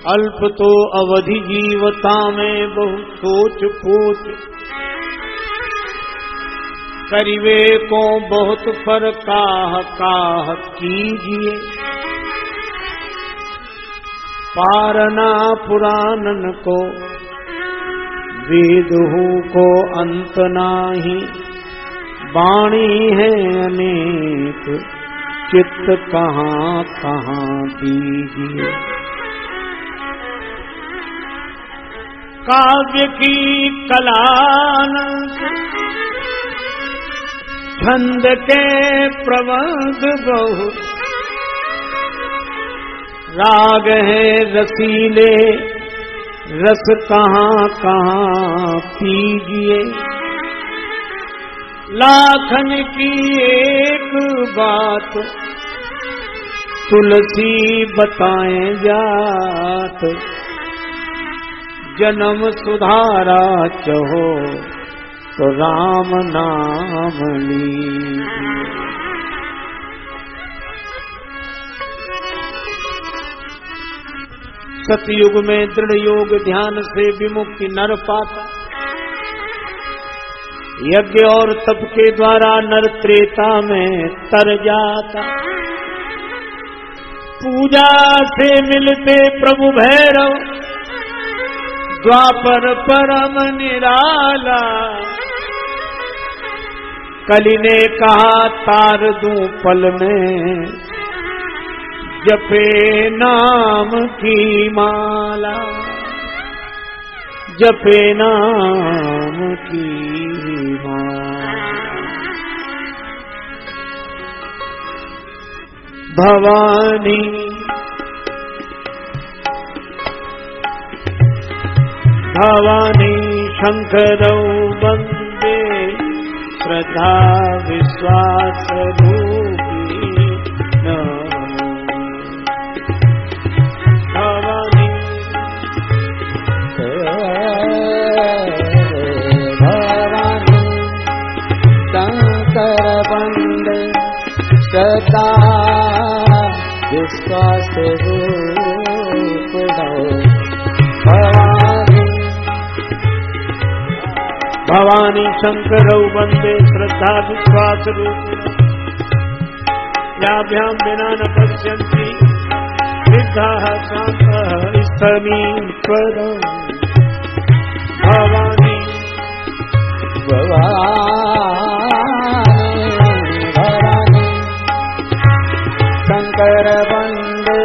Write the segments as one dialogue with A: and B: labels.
A: अल्प तो अवधि जीवता में बहु सोच पूछ, करिवे को बहुत फर काह कीजिए। पारना पुराणन को वेदहु को अंत नाही, वाणी है अनेक चित्त कहाँ कहाँ दीजिए। काव्य की कलान छंद के प्रबंध बहु, राग है रसीले रस कहाँ कहाँ पीजिए। लाखन की एक बात तुलसी बताएं जात, जन्म सुधारा चहो तो राम नाम लीजिए। सतयुग में दृढ़ योग ध्यान से विमुक्ति नर पाता, यज्ञ और तप के द्वारा नर त्रेता में तर जाता। पूजा से मिलते प्रभु भैरव, द्वापर परम निराला। कली ने कहा तार दूं पल में, जपे नाम की माला, जपे नाम की माला। भवानी भवानी शंकरौ वंदे, श्रद्धा विश्वास रूपी भवानी। भवानी शंकर वंदे, श्रद्धा विश्वास रूप भवानी। भवानी शंकरौ वंदे, श्रद्धा विश्वास रूप, याभ्यां विना न पश्यन्ति सिद्धाः शान्तः स्थमीश्वरौ। भवानी भवानी शंकर वंदे,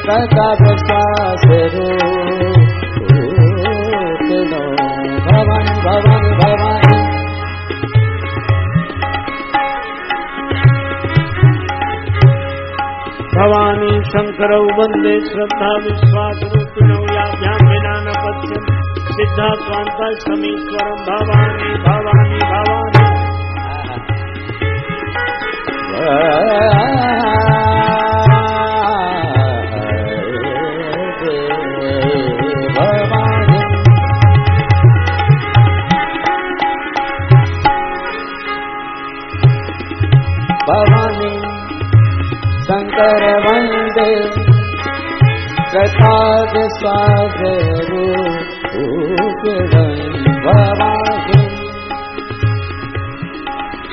A: श्रद्धा विश्वास रूप भवानी भवानी भवानी। भवानी शंकरौ वंदे, श्रद्धा विश्वास रूपिणौ, याभ्यां विना न पश्यन्ति सिद्धा स्वान्ता समीश्वरं। भवानी भवानी भवानी भवानी शंकर वंदे, श्रद्धा विश्वास रूप भवानी।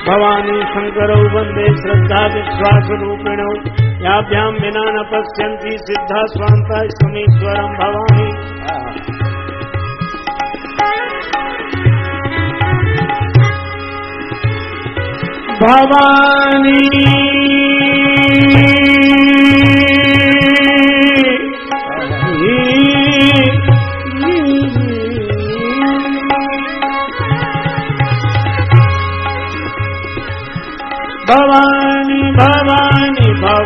A: भवानी शंकरौ वंदे, श्रद्धा विश्वास रूपिणौ, याभ्यां विना न पश्यन्ति सिद्धा स्वान्ता समीश्वरं। भवानी भवानी भवानी भवानी भवानी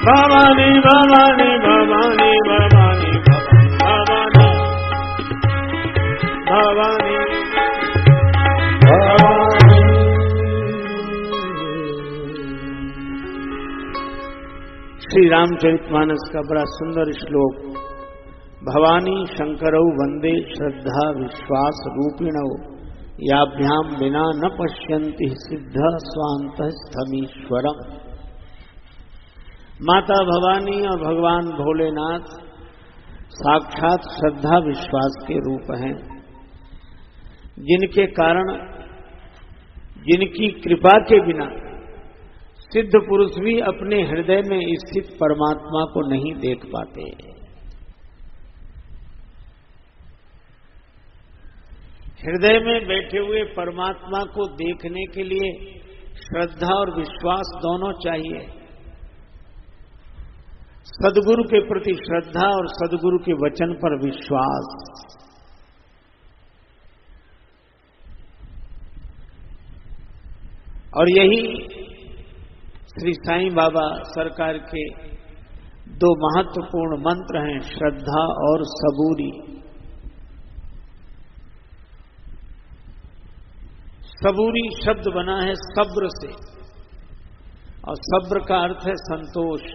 A: भवानी भवानी श्री रामचरितमानस का बड़ा सुंदर श्लोक, भवानी शंकरौ वंदे श्रद्धा विश्वास रूपिणौ याभ्याम बिना न पश्यन्ति सिद्ध स्वांतः स्थमीश्वरम्। माता भवानी और भगवान भोलेनाथ साक्षात श्रद्धा विश्वास के रूप हैं, जिनके कारण, जिनकी कृपा के बिना सिद्ध पुरुष भी अपने हृदय में स्थित परमात्मा को नहीं देख पाते। हृदय में बैठे हुए परमात्मा को देखने के लिए श्रद्धा और विश्वास दोनों चाहिए। सद्गुरु के प्रति श्रद्धा और सद्गुरु के वचन पर विश्वास। और यही श्री साईं बाबा सरकार के दो महत्वपूर्ण मंत्र हैं, श्रद्धा और सबूरी। सबूरी शब्द बना है सब्र से, और सब्र का अर्थ है संतोष।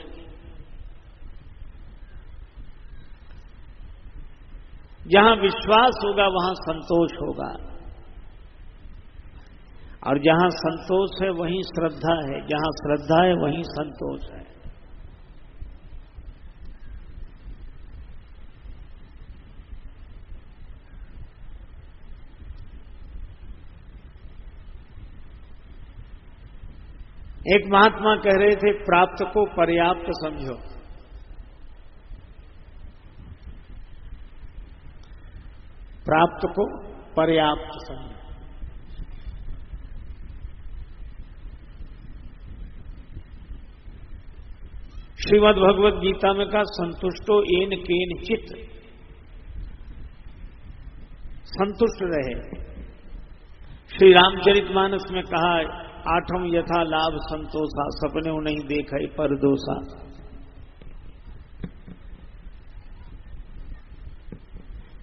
A: जहां विश्वास होगा वहां संतोष होगा, और जहां संतोष है वहीं श्रद्धा है, जहां श्रद्धा है वहीं संतोष है। एक महात्मा कह रहे थे, प्राप्त को पर्याप्त समझो। प्राप्त को पर्याप्त समझो। श्रीमद् भगवद गीता में कहा, संतुष्टो येन केन चित्त, संतुष्ट रहे। श्री रामचरितमानस में कहा, आठम यथा लाभ संतोषा, सपने नहीं देखा पर दोषा।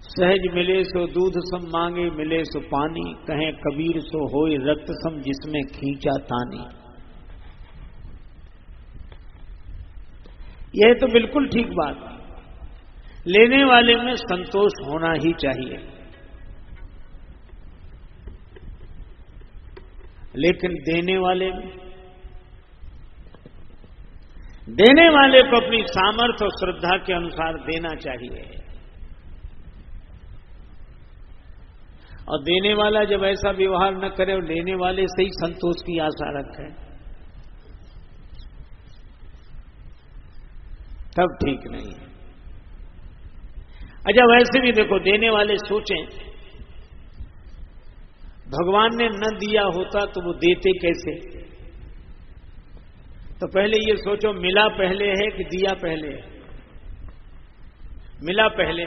A: सहज मिले सो दूध सम मांगे, मिले सो पानी, कहें कबीर सो होए रक्त सम, जिसमें खींचा तानी। यह तो बिल्कुल ठीक बात है। लेने वाले में संतोष होना ही चाहिए, लेकिन देने वाले को अपनी सामर्थ्य और श्रद्धा के अनुसार देना चाहिए। और देने वाला जब ऐसा व्यवहार न करे और लेने वाले से ही संतोष की आशा रखे, तब ठीक नहीं है। अच्छा, वैसे भी देखो, देने वाले सोचें, भगवान ने न दिया होता तो वो देते कैसे? तो पहले ये सोचो, मिला पहले है कि दिया पहले है? मिला पहले,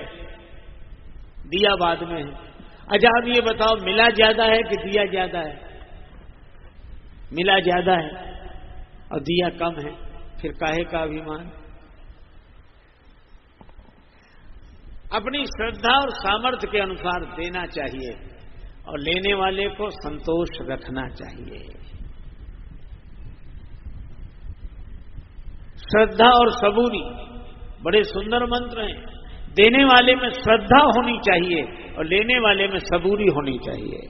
A: दिया बाद में है। अच्छा, अब ये बताओ, मिला ज्यादा है कि दिया ज्यादा है? मिला ज्यादा है और दिया कम है, फिर काहे का अभिमान? अपनी श्रद्धा और सामर्थ्य के अनुसार देना चाहिए, और लेने वाले को संतोष रखना चाहिए। श्रद्धा और सबूरी बड़े सुंदर मंत्र हैं। देने वाले में श्रद्धा होनी चाहिए और लेने वाले में सबूरी होनी चाहिए।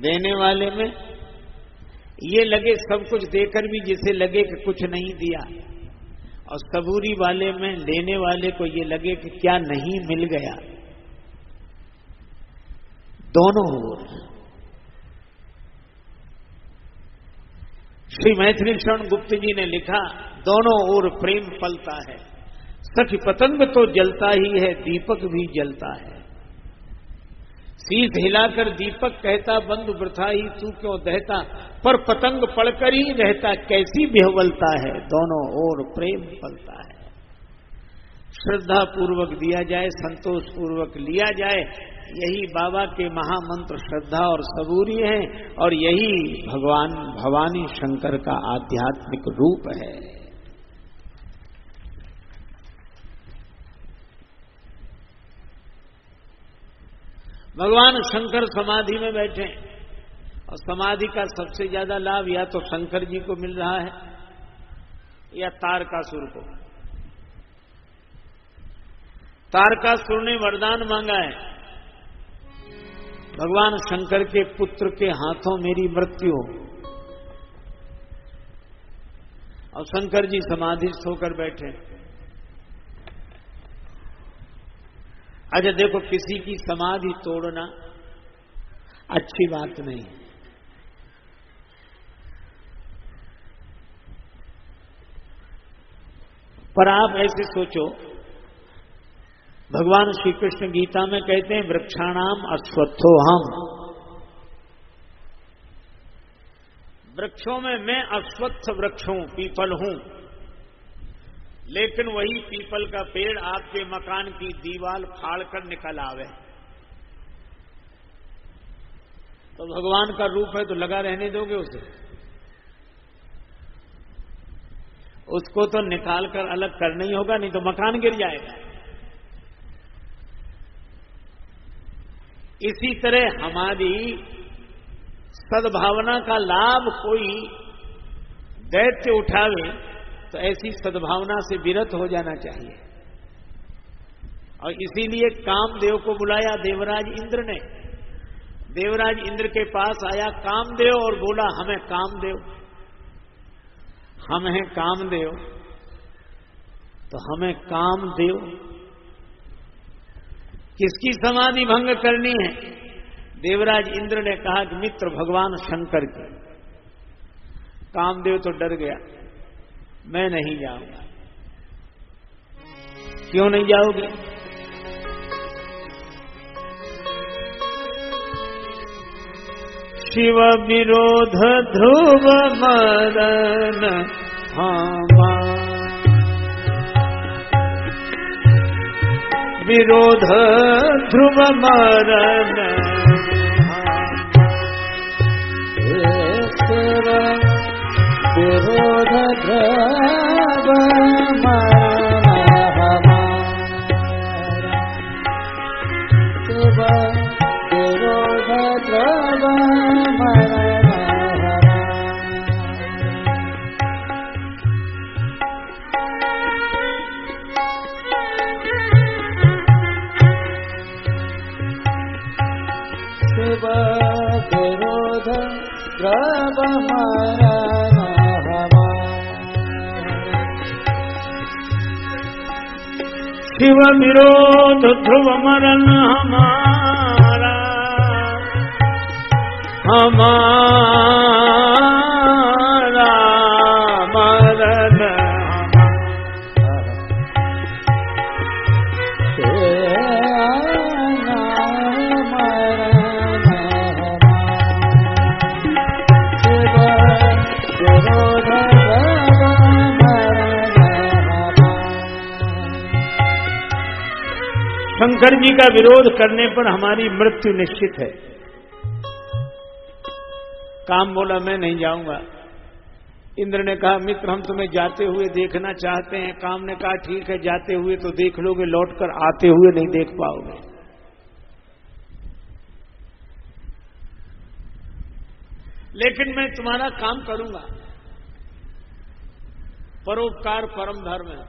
A: देने वाले में ये लगे सब कुछ देकर भी जिसे लगे कि कुछ नहीं दिया, और सबूरी वाले में लेने वाले को ये लगे कि क्या नहीं मिल गया। दोनों ओर। श्री मैथिली शरण गुप्त जी ने लिखा, दोनों ओर प्रेम पलता है, सखी पतंग तो जलता ही है, दीपक भी जलता है। शीश हिलाकर दीपक कहता, बंधु वृथा ही तू क्यों दहता, पर पतंग पड़कर ही रहता, कैसी बेहवलता है, दोनों ओर प्रेम पलता है। श्रद्धा पूर्वक दिया जाए, संतोष पूर्वक लिया जाए, यही बाबा के महामंत्र श्रद्धा और सबूरी है, और यही भगवान भवानी शंकर का आध्यात्मिक रूप है। भगवान शंकर समाधि में बैठे और समाधि का सबसे ज्यादा लाभ या तो शंकर जी को मिल रहा है या तारकासुर को। तारकासुर ने वरदान मांगा है, भगवान शंकर के पुत्र के हाथों मेरी मृत्यु हो, और शंकर जी समाधिस्थ होकर बैठे। अच्छा देखो, किसी की समाधि तोड़ना अच्छी बात नहीं है, पर आप ऐसे सोचो, भगवान श्री कृष्ण गीता में कहते हैं वृक्षाणाम अश्वत्थोहम, वृक्षों में मैं अश्वत्थ वृक्ष हूं, पीपल हूं, लेकिन वही पीपल का पेड़ आपके मकान की दीवार फाड़कर निकल आवे तो भगवान का रूप है तो लगा रहने दोगे उसे? उसको तो निकाल कर अलग करना ही होगा, नहीं तो मकान गिर जाएगा। इसी तरह हमारी सद्भावना का लाभ कोई दैत्य उठावे तो ऐसी सद्भावना से विरत हो जाना चाहिए। और इसीलिए कामदेव को बुलाया देवराज इंद्र ने। देवराज इंद्र के पास आया कामदेव और बोला हमें कामदेव, हम हैं कामदेव, तो हमें कामदेव। किसकी समाधि भंग करनी है? देवराज इंद्र ने कहा कि मित्र भगवान शंकर की। कामदेव तो डर गया, मैं नहीं जाऊंगा। क्यों नहीं जाओगे? शिव विरोध ध्रुव मरण विरोध ध्रुव मरण विरोध ध्रुव शिव विरोध ध्रुव मरण हमारा हमारा मरण शंकर जी का विरोध करने पर हमारी मृत्यु निश्चित है। काम बोला मैं नहीं जाऊंगा। इंद्र ने कहा मित्र हम तुम्हें जाते हुए देखना चाहते हैं। काम ने कहा ठीक है, जाते हुए तो देख लोगे, लौटकर आते हुए नहीं देख पाओगे। लेकिन मैं तुम्हारा काम करूंगा। परोपकार परम धर्म है।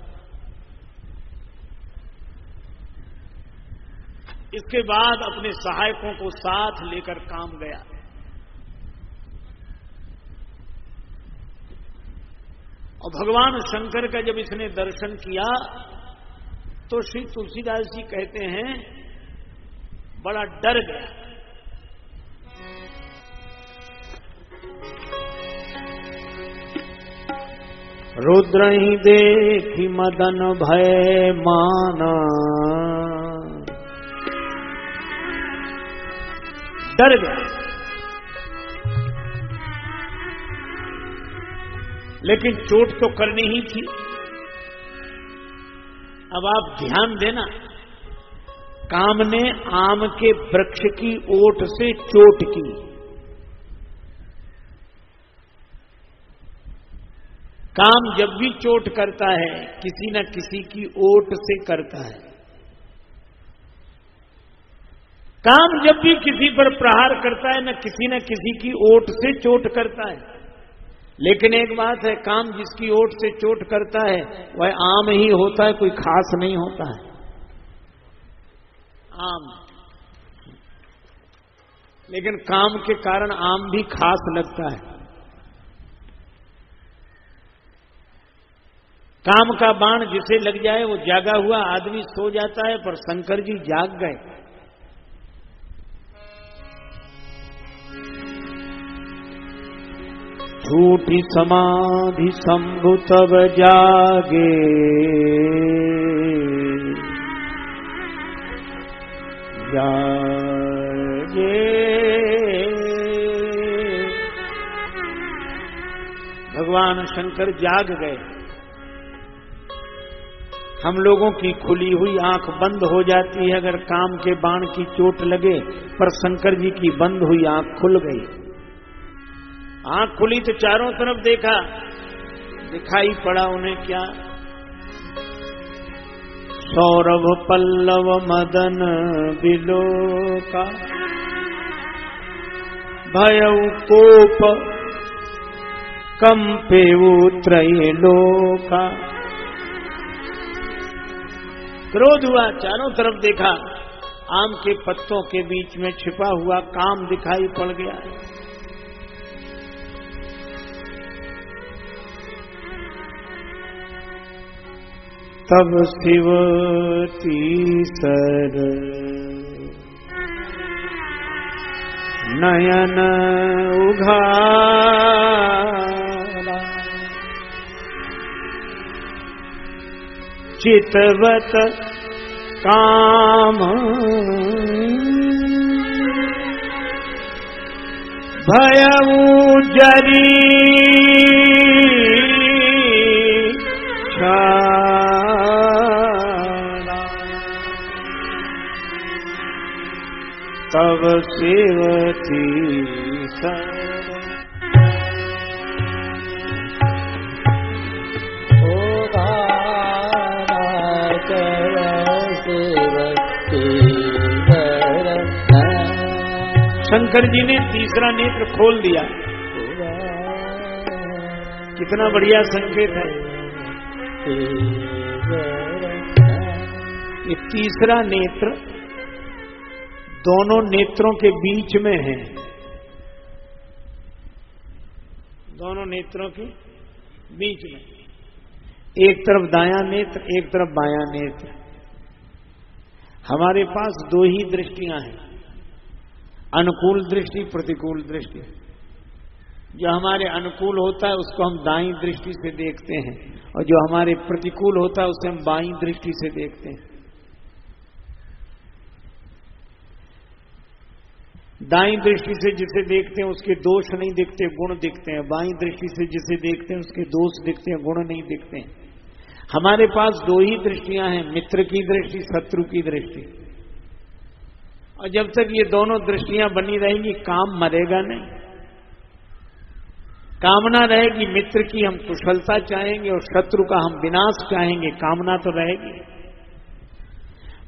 A: इसके बाद अपने सहायकों को साथ लेकर काम गया। और भगवान शंकर का जब इसने दर्शन किया तो श्री तुलसीदास जी कहते हैं बड़ा डर गया। रुद्र ही देखी मदन भय माना, डर गया। लेकिन चोट तो करनी ही थी। अब आप ध्यान देना, काम ने आम के वृक्ष की ओट से चोट की। काम जब भी चोट करता है किसी न किसी की ओट से करता है। काम जब भी किसी पर प्रहार करता है न किसी की ओट से चोट करता है, लेकिन एक बात है, काम जिसकी ओट से चोट करता है वह आम ही होता है, कोई खास नहीं होता है। आम, लेकिन काम के कारण आम भी खास लगता है। काम का बाण जिसे लग जाए वो जागा हुआ आदमी सो जाता है, पर शंकर जी जाग गए। झूठी समाधि शंभु तब जागे, जागे। भगवान शंकर जाग गए। हम लोगों की खुली हुई आंख बंद हो जाती है अगर काम के बाण की चोट लगे, पर शंकर जी की बंद हुई आंख खुल गई। आंख खुली तो चारों तरफ देखा, दिखाई पड़ा उन्हें क्या? सौरभ पल्लव मदन बिलोका, भयउ कोप कंपेउ त्रैलोका। क्रोध हुआ, चारों तरफ देखा, आम के पत्तों के बीच में छिपा हुआ काम दिखाई पड़ गया। तब शिव तीसर नयन उघारा, चितवत काम भयउ जरी छाड़ा। तब सेवती शंकर जी ने तीसरा नेत्र खोल दिया। कितना बढ़िया संकेत है। ये तीसरा नेत्र दोनों नेत्रों के बीच में है, दोनों नेत्रों के बीच में, एक तरफ दायां नेत्र, एक तरफ बायां नेत्र। हमारे पास दो ही दृष्टियां हैं, अनुकूल दृष्टि, प्रतिकूल दृष्टि। जो हमारे अनुकूल होता है उसको हम दाईं दृष्टि से देखते हैं, और जो हमारे प्रतिकूल होता है उसे हम बाईं दृष्टि से देखते हैं। दाईं दृष्टि से जिसे देखते हैं उसके दोष नहीं दिखते, गुण दिखते हैं। बाईं दृष्टि से जिसे देखते हैं उसके दोष दिखते हैं, गुण नहीं दिखते हैं। हमारे पास दो ही दृष्टियां हैं, मित्र की दृष्टि, शत्रु की दृष्टि। और जब तक ये दोनों दृष्टियां बनी रहेंगी काम मरेगा नहीं। कामना रहेगी मित्र की, हम कुशलता चाहेंगे, और शत्रु का हम विनाश चाहेंगे, कामना तो रहेगी।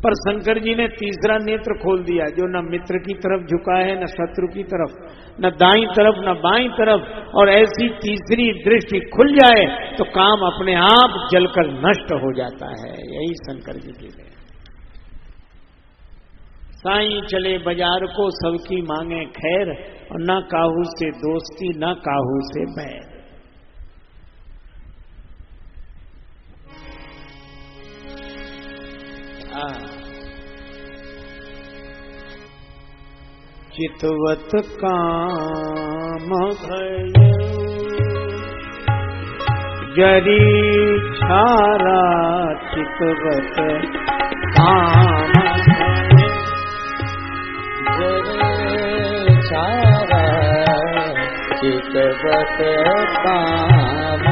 A: पर शंकर जी ने तीसरा नेत्र खोल दिया, जो न मित्र की तरफ झुका है, न शत्रु की तरफ, न दाईं तरफ न बाईं तरफ। और ऐसी तीसरी दृष्टि खुल जाए तो काम अपने आप जलकर नष्ट हो जाता है। यही शंकर जी की है। साईं चले बाजार को सबकी मांगे खैर, और न काहू से दोस्ती न काहू से बैर। चितवत काम भय जरी छारा, चितवत काम जरी छारा, चितवत काम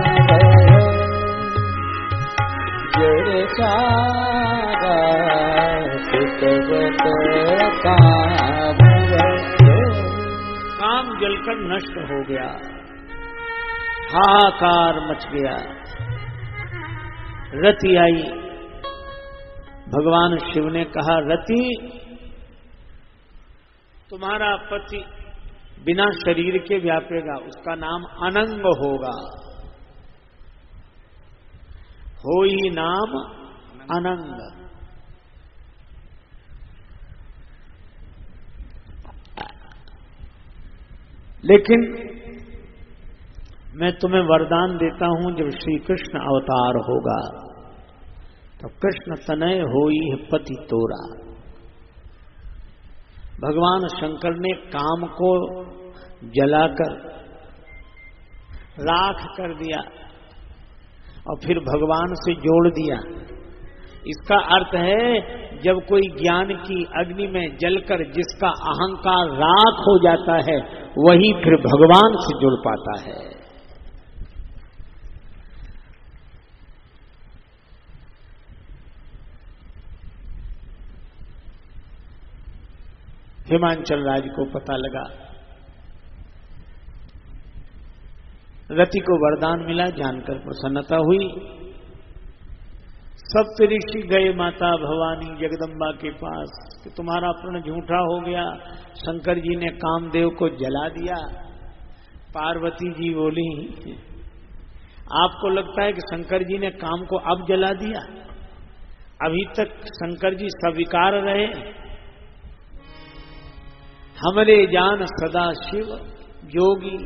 A: जरी छारा, चितवत काम। काम जलकर नष्ट हो गया, हाहाकार मच गया। रति आई। भगवान शिव ने कहा, रति तुम्हारा पति बिना शरीर के व्यापेगा, उसका नाम अनंग होगा। हो ही नाम अनंग। लेकिन मैं तुम्हें वरदान देता हूं, जब श्री कृष्ण अवतार होगा तो कृष्ण तनय होई है पति तोरा। भगवान शंकर ने काम को जलाकर राख कर दिया और फिर भगवान से जोड़ दिया। इसका अर्थ है जब कोई ज्ञान की अग्नि में जलकर जिसका अहंकार राख हो जाता है, वही फिर भगवान से जुड़ पाता है। हिमांचल राज को पता लगा, रति को वरदान मिला, जानकर प्रसन्नता हुई। सप्त ऋषि गए माता भवानी जगदम्बा के पास कि तुम्हारा प्रण झूठा हो गया, शंकर जी ने कामदेव को जला दिया। पार्वती जी बोली, आपको लगता है कि शंकर जी ने काम को अब जला दिया? अभी तक शंकर जी स्वीकार रहे। हमरे जान सदा शिव योगी,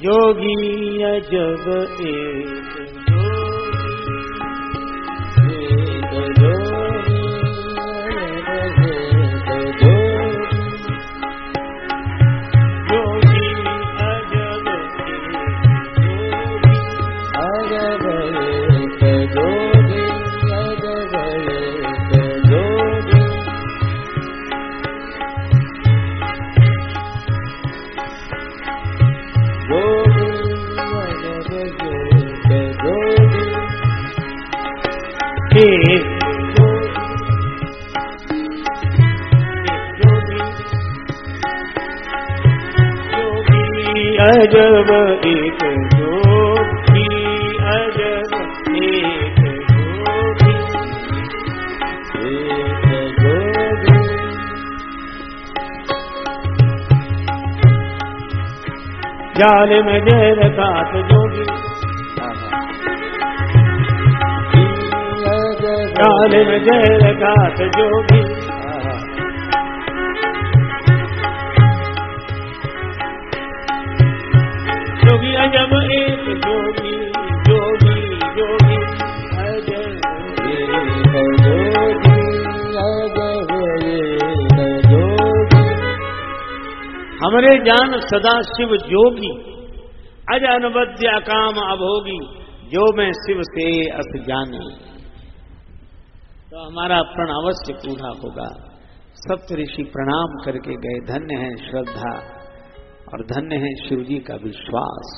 A: योगी अजब एक अजब एक जोगी, अजब एक जोगी, एक जोगी। जाल में जय रखात जोगी, जाल में जय रखात जोगी। जोगी अजब एक जोगी, जोगी जोगी अजब एक जोगी, अजब एक जोगी। हमरे जान सदा शिव जोगी, अज अनवद्य काम अभोगी, जो मैं शिव से अस जानी। तो हमारा प्रण अवश्य पूरा होगा। सप्त ऋषि प्रणाम करके गए। धन्य है श्रद्धा और धन्य है शिव जी का विश्वास।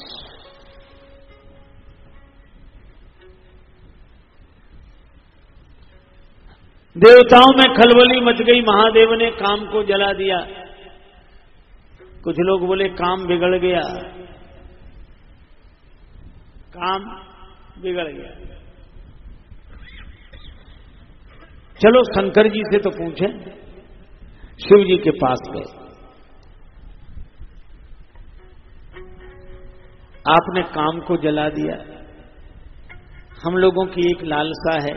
A: देवताओं में खलबली मच गई। महादेव ने काम को जला दिया। कुछ लोग बोले काम बिगड़ गया, काम बिगड़ गया। चलो शंकर जी से तो पूछें। शिव जी के पास गए। आपने काम को जला दिया। हम लोगों की एक लालसा है,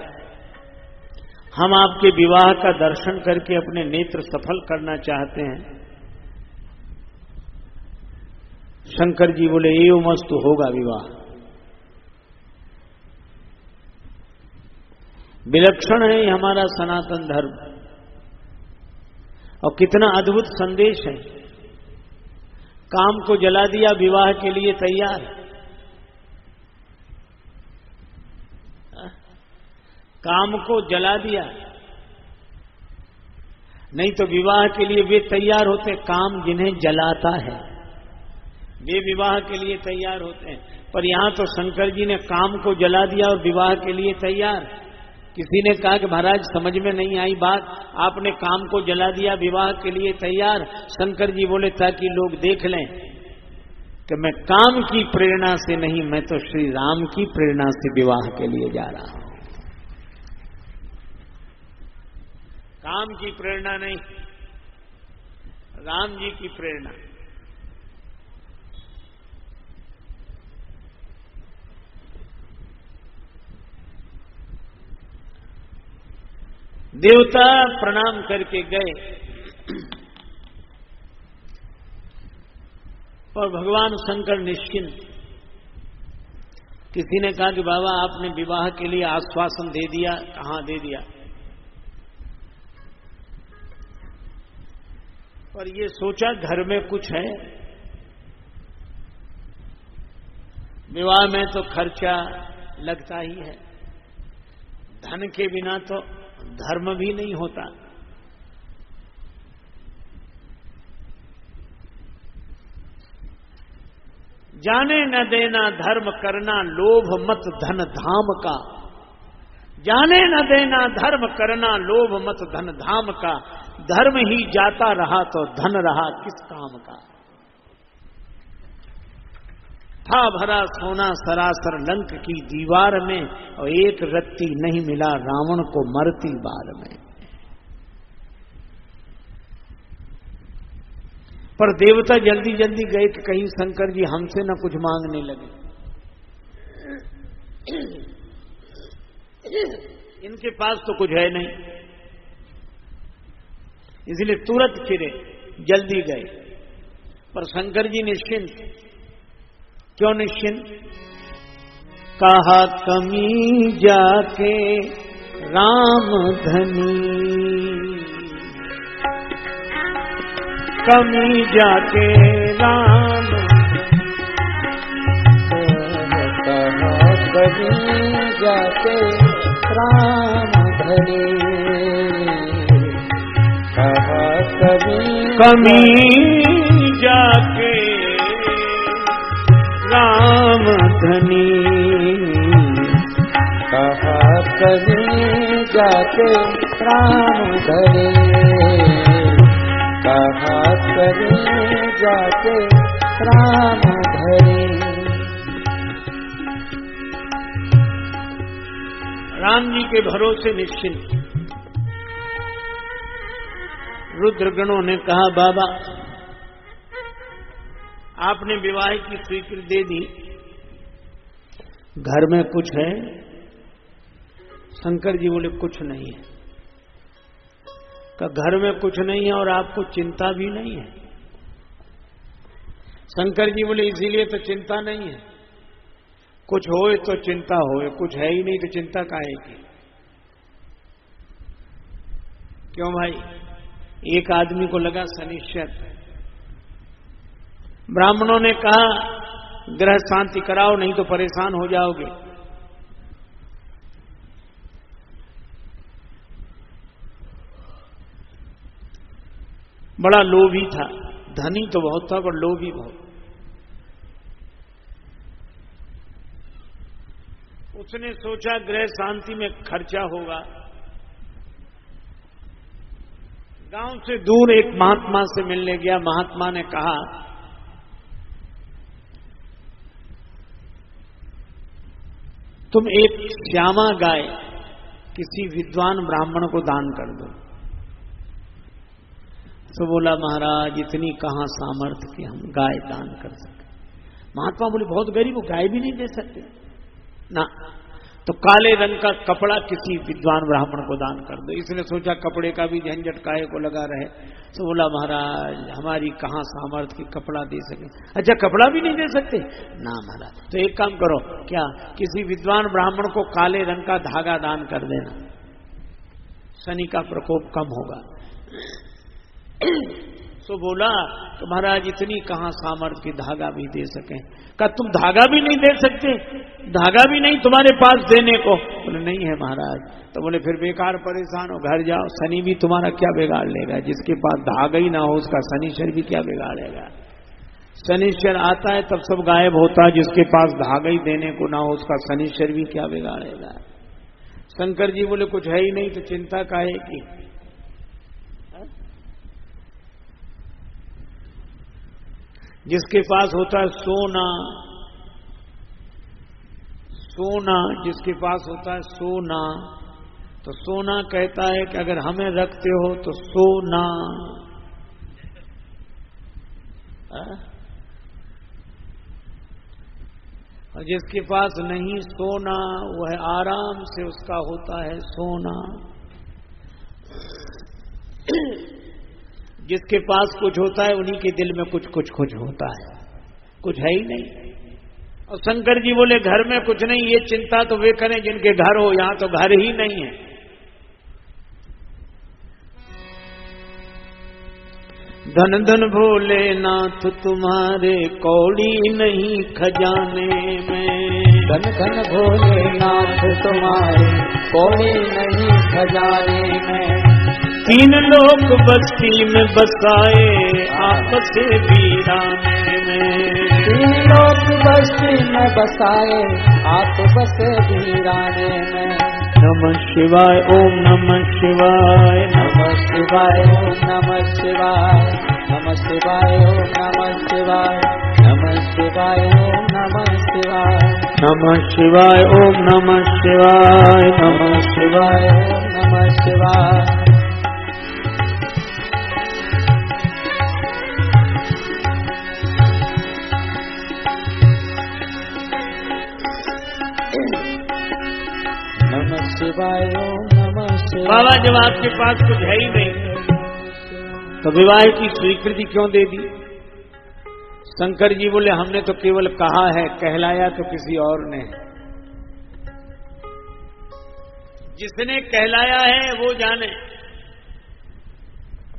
A: हम आपके विवाह का दर्शन करके अपने नेत्र सफल करना चाहते हैं। शंकर जी बोले एवमस्तु, होगा विवाह। विलक्षण है हमारा सनातन धर्म और कितना अद्भुत संदेश है। काम को जला दिया, विवाह के लिए तैयार। काम को जला दिया, नहीं तो विवाह के लिए वे तैयार होते। काम जिन्हें जलाता है वे विवाह के लिए तैयार होते हैं। पर यहां तो शंकर जी ने काम को जला दिया और विवाह के लिए तैयार। किसी ने कहा कि महाराज समझ में नहीं आई बात, आपने काम को जला दिया, विवाह के लिए तैयार। शंकर जी बोले ताकि लोग देख लें कि मैं काम की प्रेरणा से नहीं, मैं तो श्री राम की प्रेरणा से विवाह के लिए जा रहा हूं। काम की प्रेरणा नहीं। राम जी की प्रेरणा। देवता प्रणाम करके गए और भगवान शंकर निश्चिंत। किसी ने कहा कि बाबा आपने विवाह के लिए आश्वासन दे दिया। कहां दे दिया? और ये सोचा घर में कुछ है। विवाह में तो खर्चा लगता ही है, धन के बिना तो धर्म भी नहीं होता। जाने न देना धर्म करना लोभ मत धन धाम का। जाने न देना धर्म करना लोभ मत धन धाम का। धर्म ही जाता रहा तो धन रहा किस काम का। था भरा सोना सरासर लंक की दीवार में और एक रत्ती नहीं मिला रावण को मरती बार में। पर देवता जल्दी जल्दी गए कि कहीं शंकर जी हमसे न कुछ मांगने लगे। इनके पास तो कुछ है नहीं, इसलिए तुरंत फिरे, जल्दी गए। पर शंकर जी निश्चिंत। क्यों निश्चिंत? कहा कमी जाके राम धनी, कमी जाके राम,
B: कहा कमी जाके राम धनी, कहा
A: कमी जाके राम धनी,
B: कहा कभी जाके राम धनी, कहा कभी जाके राम धनी।
A: राम जी के भरोसे निश्चिंत। रुद्रगणों ने कहा बाबा आपने विवाह की स्वीकृति दे दी, घर में कुछ है? शंकर जी बोले कुछ नहीं है। घर में कुछ नहीं है और आपको चिंता भी नहीं है? शंकर जी बोले इसीलिए तो चिंता नहीं है। कुछ होए तो चिंता होए, कुछ है ही नहीं तो चिंता काहे की? क्यों भाई? एक आदमी को लगा शनिश्चर। ब्राह्मणों ने कहा ग्रह शांति कराओ नहीं तो परेशान हो जाओगे। बड़ा लोभी था, धनी तो बहुत था पर लोभी बहुत। उसने सोचा ग्रह शांति में खर्चा होगा। गांव से दूर एक महात्मा से मिलने गया। महात्मा ने कहा तुम एक श्यामा गाय किसी विद्वान ब्राह्मण को दान कर दो। तो बोला महाराज इतनी कहां सामर्थ्य कि हम गाय दान कर सके। महात्मा बोले बहुत गरीब हो, गाय भी नहीं दे सकते ना। तो काले रंग का कपड़ा किसी विद्वान ब्राह्मण को दान कर दो। इसने सोचा कपड़े का भी झंझट काहे को लगा रहे। तो बोला महाराज हमारी कहां सामर्थ्य कि कपड़ा दे सके। अच्छा कपड़ा भी नहीं दे सकते ना महाराज। तो एक काम करो, क्या किसी विद्वान ब्राह्मण को काले रंग का धागा दान कर देना, शनि का प्रकोप कम होगा। तो बोला तो महाराज इतनी कहां सामर्थ्य की धागा भी दे सके। कहा तुम धागा भी नहीं दे सकते? धागा भी नहीं तुम्हारे पास देने को? बोले नहीं है महाराज। तो बोले फिर बेकार परेशान हो, घर जाओ, शनि भी तुम्हारा क्या बिगाड़ लेगा। जिसके पास धागा ही ना हो उसका शनिश्चर भी क्या बिगाड़ेगा। शनिश्चर आता है तब सब गायब होता है, जिसके पास धागा ही देने को ना हो उसका शनिश्चर भी क्या बिगाड़ेगा। शंकर जी बोले कुछ है ही नहीं तो चिंता काहे की। जिसके पास होता है सोना, सोना जिसके पास होता है सोना, तो सोना कहता है कि अगर हमें रखते हो तो सोना। और जिसके पास नहीं सोना वह आराम से उसका होता है सोना। जिसके पास कुछ होता है उन्हीं के दिल में कुछ होता है, कुछ है ही नहीं। और शंकर जी बोले घर में कुछ नहीं, ये चिंता तो वे करें जिनके घर हो, यहां तो घर ही नहीं है। धन धन भोलेनाथ तुम्हारे कौड़ी नहीं खजाने में।
B: धन धन भोलेनाथ तुम्हारे कौड़ी नहीं खजाने में।
A: तीन लोग बस्ती में बसाए आपस वीराने में।
B: तीन लोग बस्ती में बसाए आपस वीराने में।
A: नमः शिवाय ओम नमः शिवाय
B: नमः शिवाय ओम नमः शिवाय नमः शिवाय ओम नमः शिवाय नमः शिवाय ओम नमः शिवाय
A: नमः शिवाय ओम नमः शिवाय
B: नमः शिवाय ओम नमः शिवाय। नमः शिवाय ओम नमः शिवाय।
A: बाबा जब आपके पास कुछ है ही नहीं तो विवाह की स्वीकृति क्यों दे दी? शंकर जी बोले हमने तो केवल कहा है, कहलाया तो किसी और ने। जिसने कहलाया है वो जाने।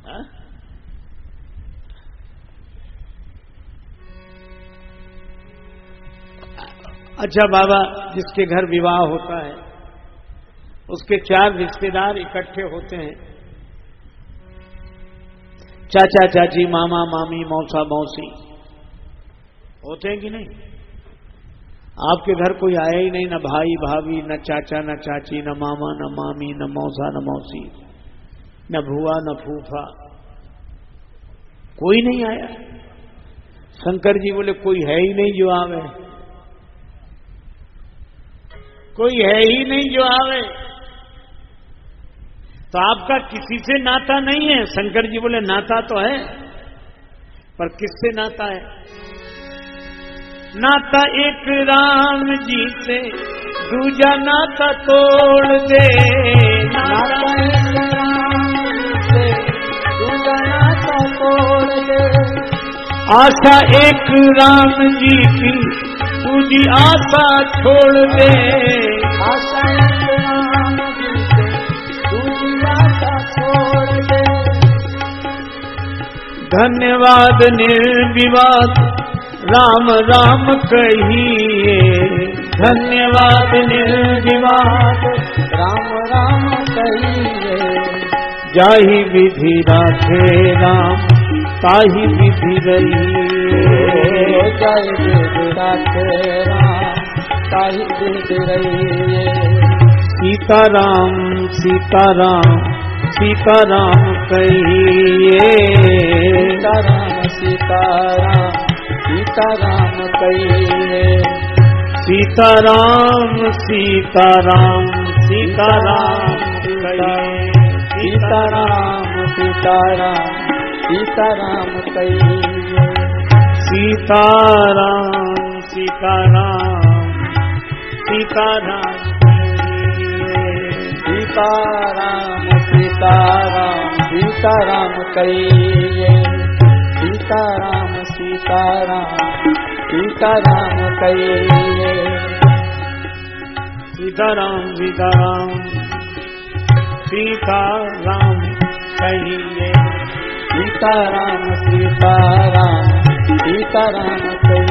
A: हा? अच्छा बाबा, जिसके घर विवाह होता है उसके 4 रिश्तेदार इकट्ठे होते हैं, चाचा चाची, मामा मामी, मौसा मौसी, होते हैं कि नहीं? आपके घर कोई आया ही नहीं, न भाई भाभी, न चाचा न चाची, न मामा न मामी, न मौसा न मौसी, न भुआ न फूफा, कोई नहीं आया। शंकर जी बोले कोई है ही नहीं जो आवे, कोई है ही नहीं जो आवे। तो आपका किसी से नाता नहीं है? शंकर जी बोले नाता तो है, पर किससे नाता है? नाता एक राम जी से, दूजा नाता तोड़ दे।
B: नाता एक राम जी से, दूजा नाता तोड़ दे।
A: आशा एक राम जी की, दूजी आशा छोड़ दे।
B: आशा एक राम जी से, दूजी आशा छोड़ दे।
A: धन्यवाद निर्विवाद राम राम कहिए। धन्यवाद निर्विवाद
B: राम राम कहिए।
A: जाहि विधि राखे राम, ताहि विधि रहिए।
B: जाहि विधि राखे राम, ताहि विधि रहिए।
A: सीताराम सीताराम सीताराम कहिए।
B: सीताराम सीताराम सीताराम कहिए।
A: सीताराम सीताराम सीताराम कहिए।
B: सीताराम सीताराम सीताराम कहिए।
A: सीताराम सीताराम सीताराम
B: सीताराम सीताराम सीताराम कहिए। सीताराम सीताराम सीताराम कहिए।
A: सीताराम सीताराम सीताराम कहिए।
B: सीताराम सीताराम सीताराम कहिए।